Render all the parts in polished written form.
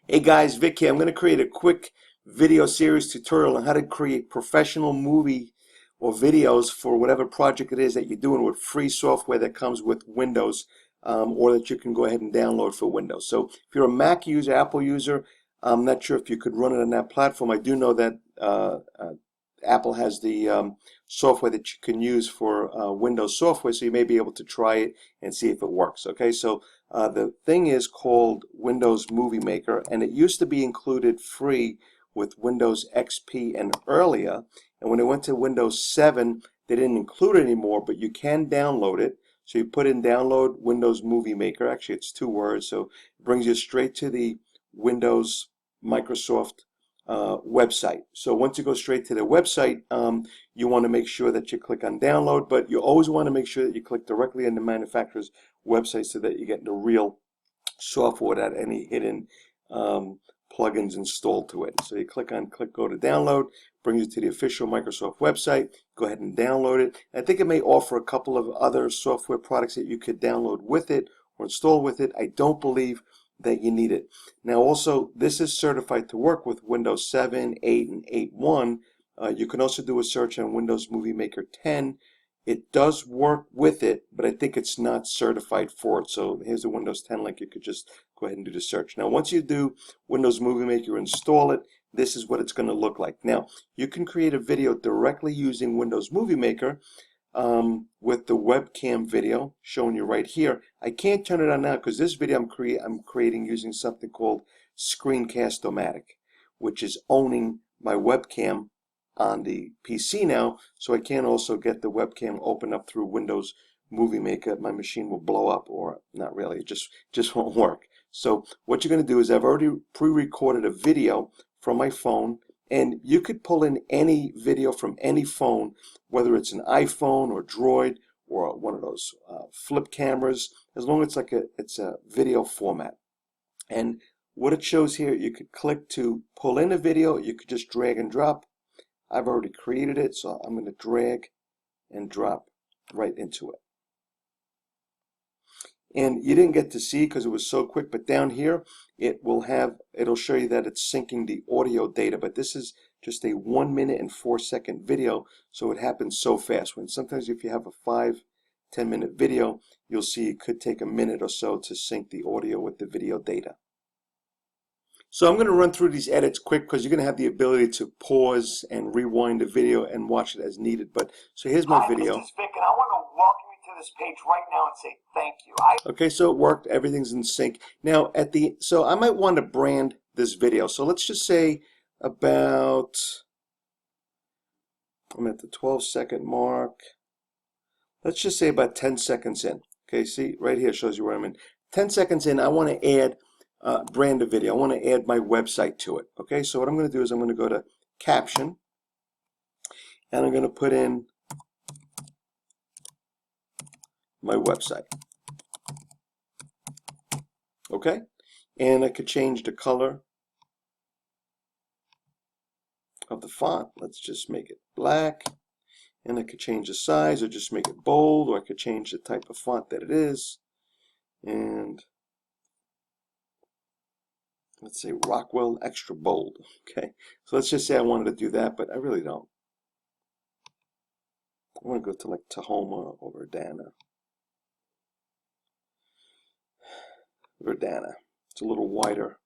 Hey guys, Vic here. I'm going to create a quick video series tutorial on how to create professional movie or videos for whatever project it is that you're doing with free software that comes with Windows, or that you can go ahead and download for Windows. So if you're a Mac user, Apple user, I'm not sure if you could run it on that platform. I do know that Apple has the software that you can use for Windows software, so you may be able to try it and see if it works. Okay, so the thing is called Windows Movie Maker, and it used to be included free with Windows XP and earlier. And when it went to Windows 7, they didn't include it anymore, but you can download it. So you put in download Windows Movie Maker. Actually, it's 2 words, so it brings you straight to the Windows Microsoft website. So once you go straight to the website, you want to make sure that you click on download, but you always want to make sure that you click directly on the manufacturer's website so that you get the real software without any hidden plugins installed to it. So you click go to download, brings you to the official Microsoft website. Go ahead and download it. I think it may offer a couple of other software products that you could download with it or install with it. I don't believe that you need it. Now also, this is certified to work with Windows 7, 8, and 8.1. You can also do a search on Windows Movie Maker 10. It does work with it, but I think it's not certified for it. So here's the Windows 10 link. You could just go ahead and do the search. Now, once you do Windows Movie Maker, install it, this is what it's going to look like. Now, you can create a video directly using Windows Movie Maker with the webcam video showing you right here. I can't turn it on now because this video I'm creating using something called Screencast-O-Matic, which is owning my webcam on the PC now, so I can also get the webcam open up through Windows Movie Maker. My machine will blow up, or not really, it just won't work. So what you're going to do is I've already pre-recorded a video from my phone, and you could pull in any video from any phone, whether it's an iPhone or Droid or one of those flip cameras, as long as it's a video format. And what it shows here, you could click to pull in a video, you could just drag and drop. I've already created it, so I'm going to drag and drop right into it. And you didn't get to see because it was so quick, but down here it'll show you that it's syncing the audio data, but this is just a 1 minute and 4 second video, so it happens so fast. When sometimes if you have a 5-10 minute video, you'll see it could take a minute or so to sync the audio with the video data. So I'm going to run through these edits quick because you're going to have the ability to pause and rewind the video and watch it as needed. But so here's my video. Hi, this is Vic, and I want to welcome you to this page right now and say thank you. Okay, so it worked. Everything's in sync. Now so I might want to brand this video. So let's just say about, I'm at the 12-second mark. Let's just say about 10 seconds in. Okay, see right here shows you where I'm in. 10 seconds in, I want to add brand a video. I want to add my website to it. Okay, so what I'm going to do is I'm going to go to caption, and I'm going to put in my website. Okay, and I could change the color of the font. Let's just make it black, and I could change the size or just make it bold, or I could change the type of font that it is, and let's say Rockwell extra bold. Okay, so let's just say I wanted to do that, but I really don't. I want to go to like Tahoma or Verdana. It's a little wider.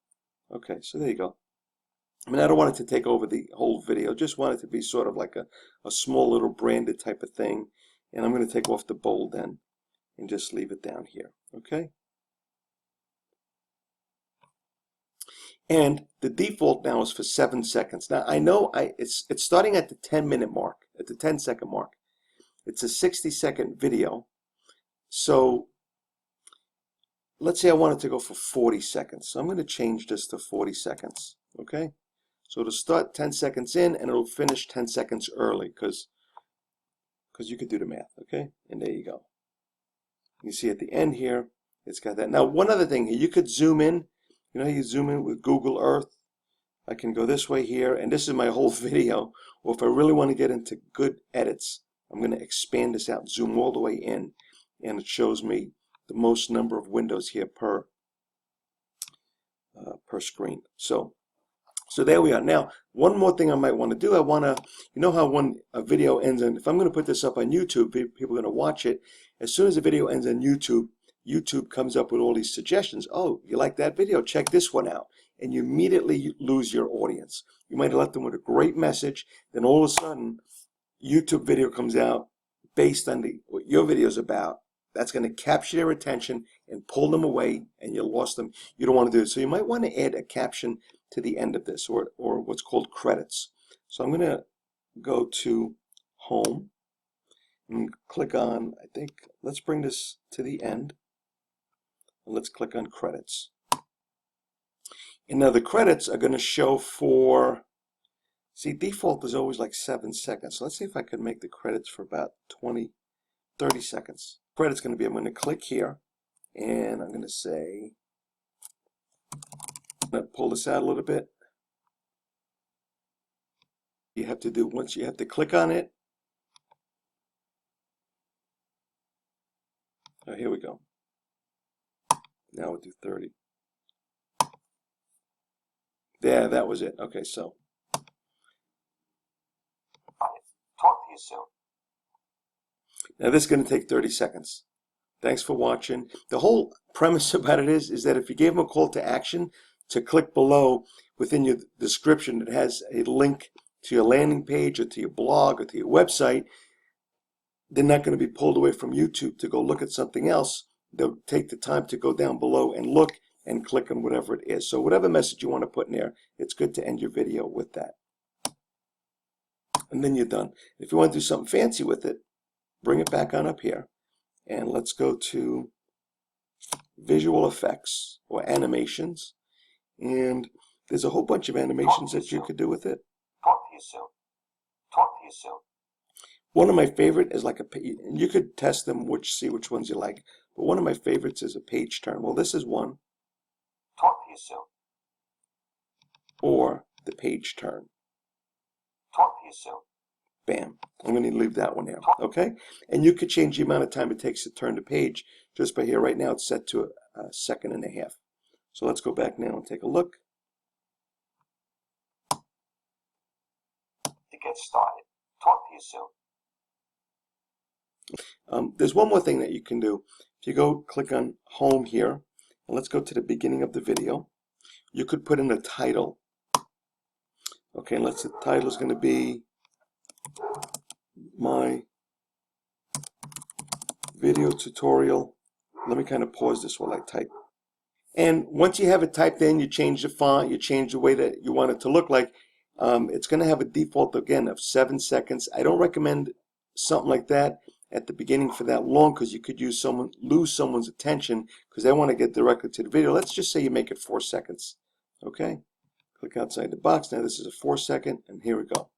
Okay, so there you go. I mean, I don't want it to take over the whole video. Just want it to be sort of like a small little branded type of thing. And I'm going to take off the bold then and just leave it down here. Okay. And the default now is for 7 seconds. Now I know it's starting at the 10-minute mark, at the 10-second mark. It's a 60-second video. So let's say I wanted to go for 40 seconds. So I'm going to change this to 40 seconds. Okay. So it'll start 10 seconds in and it'll finish 10 seconds early because you could do the math. Okay. And there you go. You see at the end here, it's got that. Now, one other thing here, you could zoom in. You know how you zoom in with Google Earth? I can go this way here, and this is my whole video. Or if I really want to get into good edits, I'm going to expand this out, zoom all the way in, and it shows me the most number of windows here per per screen. So there we are. Now, one more thing I might want to do, I want to, you know how when a video ends, and if I'm going to put this up on YouTube, people are going to watch it. As soon as the video ends on YouTube, YouTube comes up with all these suggestions. Oh, you like that video? Check this one out. And you immediately lose your audience. You might have left them with a great message, then all of a sudden, YouTube video comes out based on what your video is about. That's going to capture their attention and pull them away, and you lost them. You don't want to do it. So you might want to add a caption to the end of this, or what's called credits. So I'm going to go to Home and click on, I think, let's bring this to the end. Let's click on Credits. And now the credits are going to show for, see, default is always like 7 seconds. So let's see if I can make the credits for about 30 seconds. Credits going to be, I'm going to click here, and I'm going to say, I'm going to pull this out a little bit. You have to do, once you have to click on it. Oh, here we go. Now we'll do 30. Yeah, that was it. Okay, so. Talk to you soon. Now this is going to take 30 seconds. Thanks for watching. The whole premise about it is that if you gave them a call to action to click below within your description, it has a link to your landing page or to your blog or to your website, they're not going to be pulled away from YouTube to go look at something else. They'll take the time to go down below and look and click on whatever it is. So whatever message you want to put in there, it's good to end your video with that. And then you're done. If you want to do something fancy with it, bring it back on up here. And let's go to visual effects or animations. And there's a whole bunch of animations that you could do with it. Talk to you soon. Talk to you soon. One of my favorite is like you could test them, see which ones you like. But one of my favorites is a page turn. Well, this is one. Talk to you soon. Or the page turn. Talk to you soon. Bam. I'm going to leave that one there. Okay? And you could change the amount of time it takes to turn the page just by here. Right now it's set to a second and a half. So let's go back now and take a look. To get started. Talk to you soon. There's one more thing that you can do. If you go click on Home here, and let's go to the beginning of the video, you could put in a title. Okay, and the title is going to be my video tutorial. Let me kind of pause this while I type. And once you have it typed in, you change the font, you change the way that you want it to look like. It's going to have a default, again, of 7 seconds. I don't recommend something like that at the beginning for that long, because you could lose someone's attention because they want to get directly to the video. Let's just say you make it 4 seconds. Okay? Click outside the box. Now this is a 4 second, and here we go.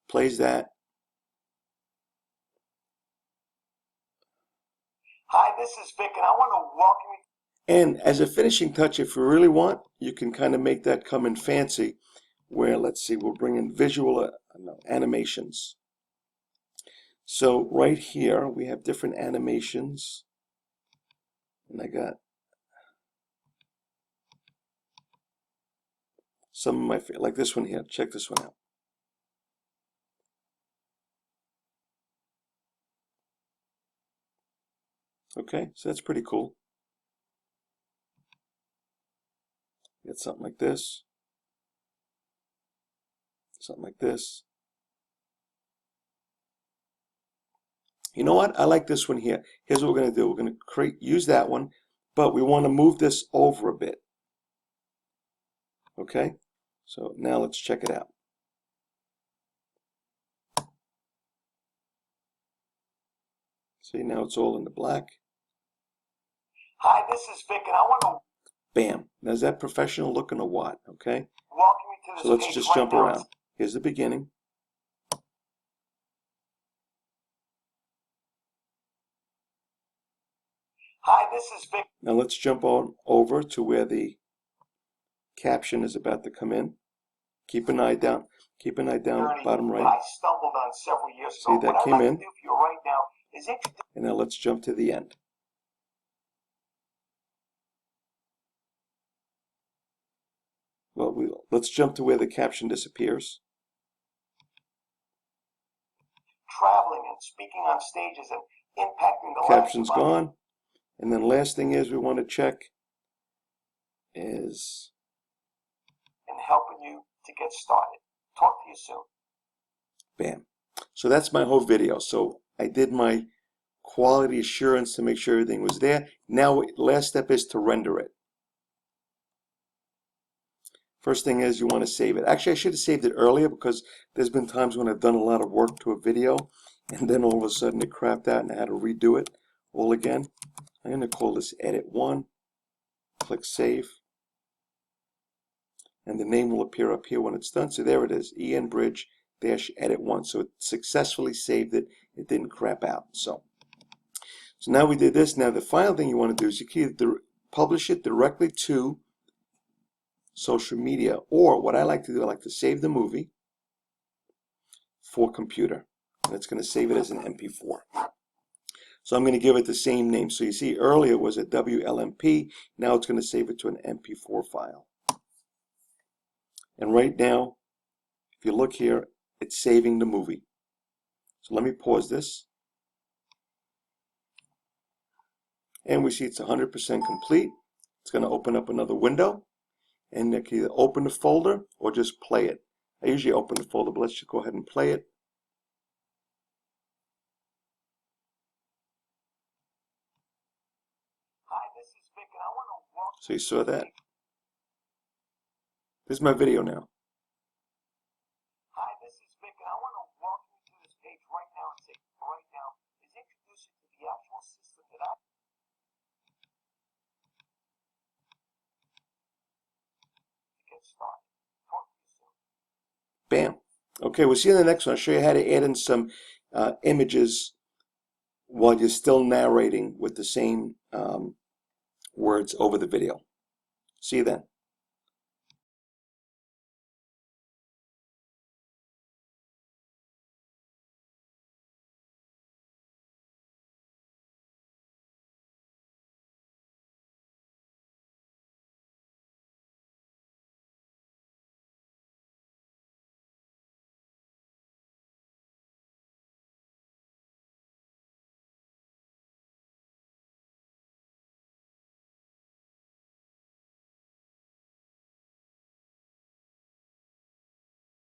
Plays that. Hi, this is Vic, and I want to welcome you. And as a finishing touch, if you really want, you can kind of make that come in fancy, where, let's see, we'll bring in visual animations. So right here, we have different animations. And I got some of my favorite, like this one here. Check this one out. Okay, so that's pretty cool. Get something like this. Something like this. You know what? I like this one here. Here's what we're going to do. We're going to use that one, but we want to move this over a bit. Okay? So now let's check it out. See, now it's all in the black. Hi, this is Vic, and I want to Bam. Now, is that professional looking or what? Okay? welcome you to this So let's page just right jump now. around. Here's the beginning. Hi, this is Vic. Now let's jump on over to where the caption is about to come in. Keep an eye down. Keep an eye down, Journey bottom that right. I stumbled on several years See, ago. that What came I'd like in. to do for you right now is introduce. And now let's jump to the end. Well, let's jump to where the caption disappears. Traveling and speaking on stages and impacting the Caption's lives of others. gone. And then last thing is we want to check is And helping you to get started. Talk to you soon. bam. So that's my whole video. So I did my quality assurance to make sure everything was there. Now, last step is to render it. First thing is you want to save it. Actually, I should have saved it earlier because there's been times when I've done a lot of work to a video and then all of a sudden it crapped out and I had to redo it all again. I'm going to call this Edit 1. Click Save. And the name will appear up here when it's done. So there it is, ENBridge-Edit 1. So it successfully saved it. It didn't crap out. So now we did this. Now the final thing you want to do is you can either publish it directly to social media, or what I like to do, I like to save the movie for computer. And it's going to save it as an MP4. So I'm going to give it the same name. So you see earlier it was a WLMP. Now it's going to save it to an MP4 file. And right now, if you look here, it's saving the movie. So let me pause this. And we see it's 100% complete. It's going to open up another window. And you can either open the folder or just play it. I usually open the folder, but let's just go ahead and play it. Hi, this is Vic, and I want to walk. So you saw that. This is my video now. Hi, this is Vic, and I want to walk you through this page right now and say, right now, is introduce you to the actual system that I to get started. Talk to you soon. Bam. Okay, we'll see you in the next one. I'll show you how to add in some images while you're still narrating with the same words over the video. See you then.